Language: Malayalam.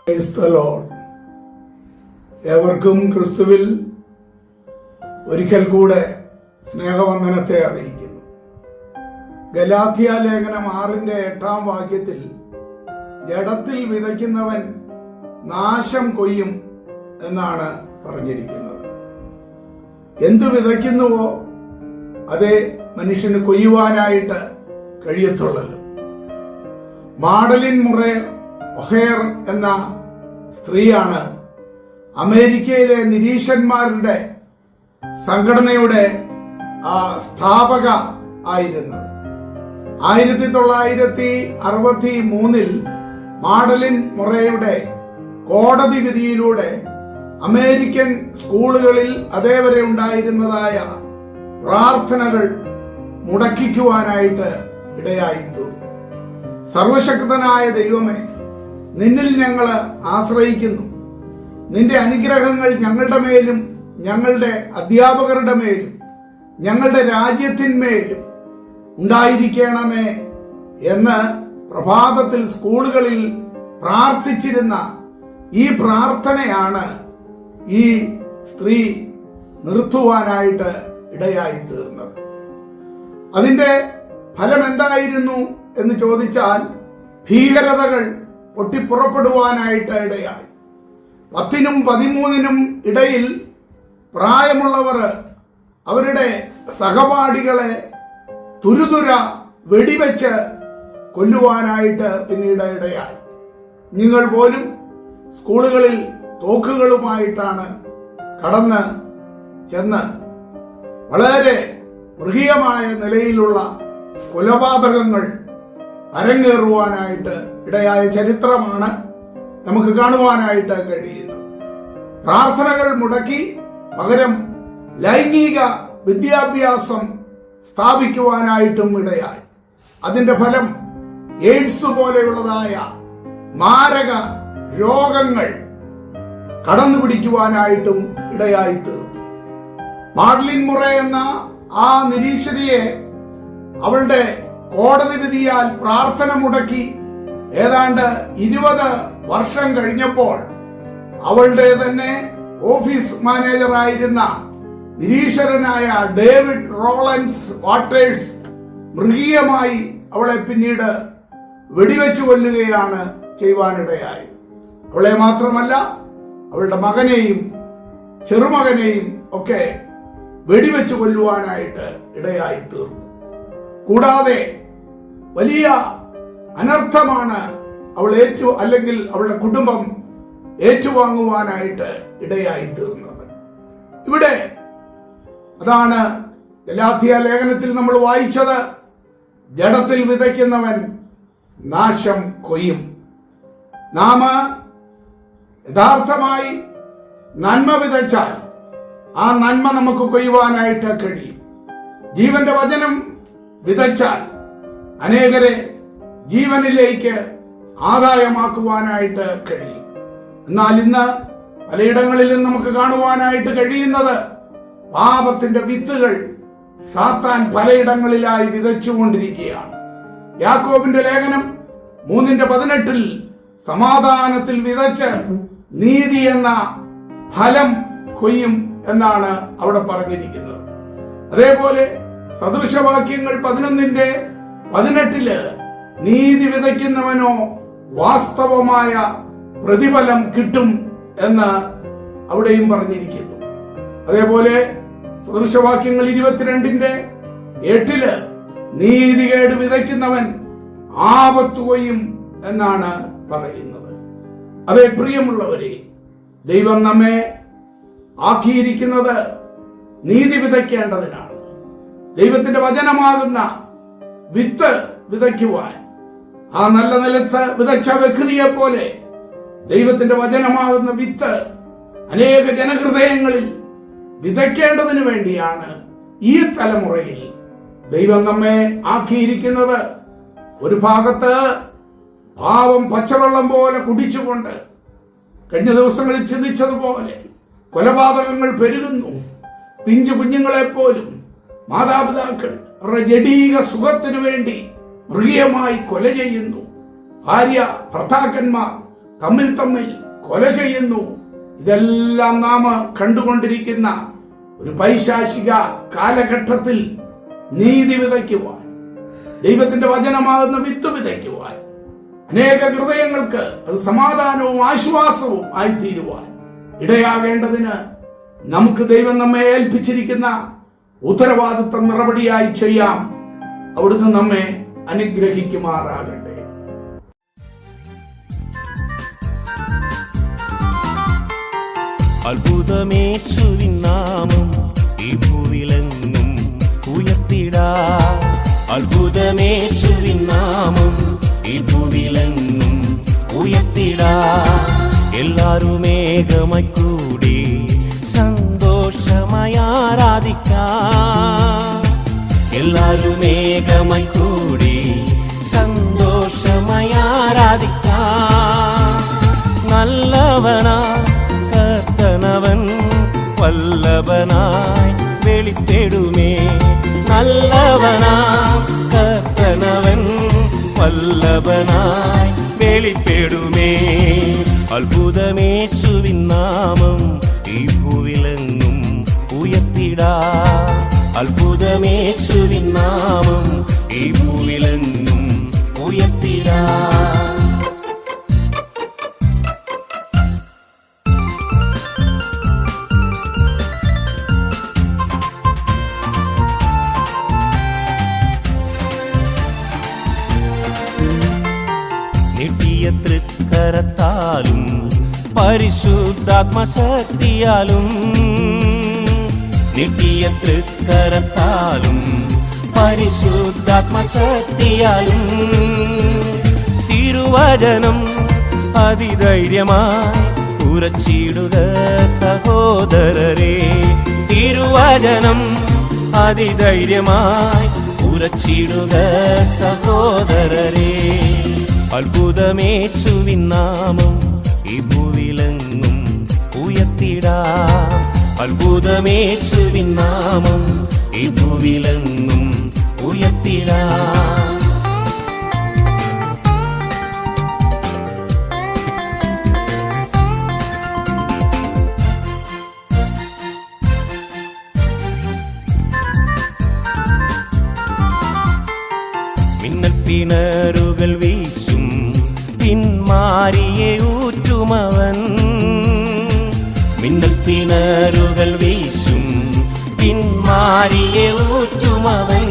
Praise the Lord. ഏവർക്കും ക്രിസ്തുവിൽ ഒരിക്കൽ കൂടെ സ്നേഹവന്ദനത്തെ അറിയിക്കുന്നു. ഗലാത്യ ലേഖനം 6:8 ജഡത്തിൽ വിതയ്ക്കുന്നവൻ നാശം കൊയ്യും എന്നാണ് പറഞ്ഞിരിക്കുന്നത്. എന്തു വിതയ്ക്കുന്നുവോ അതേ മനുഷ്യന് കൊയ്യുവാനായിട്ട് കഴിയത്തുള്ളല്ലോ. മാഡലിൻ മുറെ ഒഹേർ എന്ന സ്ത്രീയാണ് അമേരിക്കയിലെ നിരീശ്വരന്മാരുടെ സംഘടനയുടെ സ്ഥാപക ആയിരുന്നത്. 1963 മാഡലിൻ മൊറേയുടെ കോടതി വിധിയിലൂടെ അമേരിക്കൻ സ്കൂളുകളിൽ അതേവരെ ഉണ്ടായിരുന്നതായ പ്രാർത്ഥനകൾ മുടക്കിക്കുവാനായിട്ട് ഇടയായിത്തു. സർവശക്തനായ ദൈവമേ, നിന്നിൽ ഞങ്ങൾ ആശ്രയിക്കുന്നു. നിന്റെ അനുഗ്രഹങ്ങൾ ഞങ്ങളുടെ മേലും ഞങ്ങളുടെ അധ്യാപകരുടെ മേലും ഞങ്ങളുടെ രാജ്യത്തിന്മേലും ഉണ്ടായിരിക്കണമേ എന്ന് പ്രഭാതത്തിൽ സ്കൂളുകളിൽ പ്രാർത്ഥിച്ചിരുന്ന ഈ പ്രാർത്ഥനയാണ് ഈ സ്ത്രീ നിർത്തുവാനായിട്ട് ഇടയായി തീർന്നത്. അതിന്റെ ഫലം എന്തായിരുന്നു എന്ന് ചോദിച്ചാൽ ഭീകരതകൾ പൊട്ടിപ്പുറപ്പെടുവാനായിട്ട് ഇടയായി. 10നും 13നും ഇടയിൽ പ്രായമുള്ളവർ അവരുടെ സഹപാഠികളെ തുരുതുര വെടിവെച്ച് കൊല്ലുവാനായിട്ട് പിന്നീട് ഇടയായി. നിങ്ങൾ പോലും സ്കൂളുകളിൽ തോക്കുകളുമായിട്ടാണ് കടന്ന് ചെന്ന് വളരെ മൃഗീയമായ നിലയിലുള്ള കൊലപാതകങ്ങൾ അരങ്ങേറുവാനായിട്ട് ഇടയായ ചരിത്രമാണ് നമുക്ക് കാണുവാനായിട്ട് കഴിയുന്നത്. പ്രാർത്ഥനകൾ മുടക്കി പകരം ലൈംഗിക വിദ്യാഭ്യാസം സ്ഥാപിക്കുവാനായിട്ടും ഇടയായി. അതിന്റെ ഫലം എയ്ഡ്സ് പോലെയുള്ളതായ മാരക രോഗങ്ങൾ കടന്നുപിടിക്കുവാനായിട്ടും ഇടയായി തീർന്നു. മാഡലിൻ മുറെ എന്ന ആ നിരീശ്വരിയെ അവളുടെ കോടതി വിധിയാൽ പ്രാർത്ഥന മുടക്കി ഏതാണ്ട് 20 വർഷം കഴിഞ്ഞപ്പോൾ അവളുടെ തന്നെ ഓഫീസ് മാനേജറായിരുന്ന നിരീശ്വരനായ ഡേവിഡ് റോളൻസ് വാട്ടേഴ്സ് മൃഗീയമായി അവളെ പിന്നീട് വെടിവെച്ചു കൊല്ലുകയാണ് ചെയ്യുവാനിടയായത്. അവളെ മാത്രമല്ല അവളുടെ മകനെയും ചെറുമകനെയും ഒക്കെ വെടിവെച്ചു കൊല്ലുവാനായിട്ട് ഇടയായി തീർന്നു. കൂടാതെ വലിയ അനർത്ഥമാണ് അവൾ അല്ലെങ്കിൽ അവളുടെ കുടുംബം ഏറ്റുവാങ്ങുവാനായിട്ട് ഇടയായി തീർന്നത്. ഇവിടെ അതാണ് ഗലാത്യ ലേഖനത്തിൽ നമ്മൾ വായിച്ചത്. ജഡത്തിൽ വിതയ്ക്കുന്നവൻ നാശം കൊയ്യും. നാം യഥാർത്ഥമായി നന്മ വിതച്ചാൽ ആ നന്മ നമുക്ക് കൊയ്യുവാനായിട്ട് കഴിയും. ജീവന്റെ വചനം വിതച്ചാൽ അനേകരെ ജീവനിലേക്ക് ആദായമാക്കുവാനായിട്ട് കഴിയും. എന്നാൽ ഇന്ന് പലയിടങ്ങളിലും നമുക്ക് കാണുവാനായിട്ട് കഴിയുന്നത് പാപത്തിന്റെ വിത്തുകൾ സാത്താൻ പലയിടങ്ങളിലായി വിതച്ചുകൊണ്ടിരിക്കുകയാണ്. യാക്കോബിന്റെ ലേഖനം 3:18 സമാധാനത്തിൽ വിതച്ച് നീതി എന്ന ഫലം കൊയ്യും എന്നാണ് അവിടെ പറഞ്ഞിരിക്കുന്നത്. അതേപോലെ സദൃശവാക്യങ്ങൾ 11:18 നീതി വിതയ്ക്കുന്നവനോ വാസ്തവമായ പ്രതിഫലം കിട്ടും എന്ന് അവിടെയും പറഞ്ഞിരിക്കുന്നു. അതേപോലെ സദൃശവാക്യങ്ങൾ 22:8 നീതികേട് വിതയ്ക്കുന്നവൻ ആപത്ത് കൊയ്യും എന്നാണ് പറയുന്നത്. അതേ പ്രിയമുള്ളവരെ, ദൈവം നമ്മെ ആക്കിയിരിക്കുന്നത് നീതി വിതയ്ക്കേണ്ടതിനാണ്. ദൈവത്തിന്റെ വചനമാകുന്ന വിത്ത് വിതയ്ക്കുവാൻ ആ നല്ല നിലത്ത് വിതച്ച വ്യക്തിയെ പോലെ ദൈവത്തിന്റെ വചനമാകുന്ന വിത്ത് അനേക ജനഹൃദയങ്ങളിൽ വിതയ്ക്കേണ്ടതിനു വേണ്ടിയാണ് ഈ തലമുറയിൽ ദൈവം നമ്മെ ആക്കിയിരിക്കുന്നത്. ഒരു ഭാഗത്ത് പാവം പച്ചവെള്ളം പോലെ കുടിച്ചുകൊണ്ട് കഴിഞ്ഞ ദിവസങ്ങളിൽ ചിന്തിച്ചതുപോലെ കൊലപാതകങ്ങൾ പെരുകുന്നു. പിഞ്ചു കുഞ്ഞുങ്ങളെ പോലും മാതാപിതാക്കൾ അവരുടെ ജഡീക സുഖത്തിനു വേണ്ടി മൃഗീയമായി കൊല ചെയ്യുന്നു. ഭാര്യ ഭർത്താക്കന്മാർ തമ്മിൽ കൊല ചെയ്യുന്നു. ഇതെല്ലാം നാം കണ്ടുകൊണ്ടിരിക്കുന്ന ഒരു പൈശാചിക കാലഘട്ടത്തിൽ നീതി വിതയ്ക്കുവാൻ, ദൈവത്തിന്റെ വചനമാകുന്ന വിത്ത് വിതയ്ക്കുവാൻ, അനേക ഹൃദയങ്ങൾക്ക് അത് സമാധാനവും ആശ്വാസവും ആയിത്തീരുവാൻ ഇടയാകേണ്ടതിന് നമുക്ക് ദൈവം നമ്മെ ഏൽപ്പിച്ചിരിക്കുന്ന ഉത്തരവാദിത്വം നിറപടിയായി ചെയ്യാം. അവിടുന്ന് നമ്മെ അനുഗ്രഹിക്കുമാറാകട്ടെ. അത്ഭുതമേശുവിൻ നാമം ഈ ഭൂവിലെങ്ങും ഉയർത്തിടാ. അത്ഭുതമേശുവിൻ നാമം ഈ ഭൂവിലെങ്ങും ഉയർത്തിടാ. എല്ലാരും ഏകമായി കൂടി സന്തോഷമായി ആരാധിക്കാം. എല്ലാരും ഏകമായി കൂടി സന്തോഷമായി ആരാധിക്കാം. നല്ലവനാ കർത്തനവൻ വല്ലഭനായി വെളിപ്പെടുമേ. നല്ലവനാ കർത്തനവൻ വല്ലഭനായി വെളിപ്പെടുമേ. അത്ഭുതമേശുവിൻ നാമം ഈ ഭൂവിലെങ്ങും ഉയർത്തിടാ. അത്ഭുതമേശുവിൻ നാമം ഈ ഭൂവിലെങ്ങും ഉയർത്തിടാ. നീട്ടിയ തൃക്കരത്താലും പരിശുദ്ധാത്മശക്തിയാലും, നീട്ടിയ തൃക്കരത്താലും പരിശുദ്ധാത്മശക്തിയാലും, തിരുവചനം അതിധൈര്യമായി ഉറച്ചിടുക സഹോദരരെ. തിരുവചനം അതിധൈര്യമായി ഉറച്ചിടുക സഹോദരരെ. അത്ഭുതമേശുവിൻ നാമം ഈ ഭൂവിലെങ്ങും ഉയർത്തിടാ. അത്ഭുതമേശുവിൻ നാമം ഈ ഭൂവിലെങ്ങും ഉയർത്തിടാ. മിന്നൽ പിണറുകൾ വീശും പിന്മാരിയെ ഊറ്റുമവൻ. മിന്നൽ പിണറുകൾ വീശും പിന്മാരിയെ ഊറ്റുമവൻ.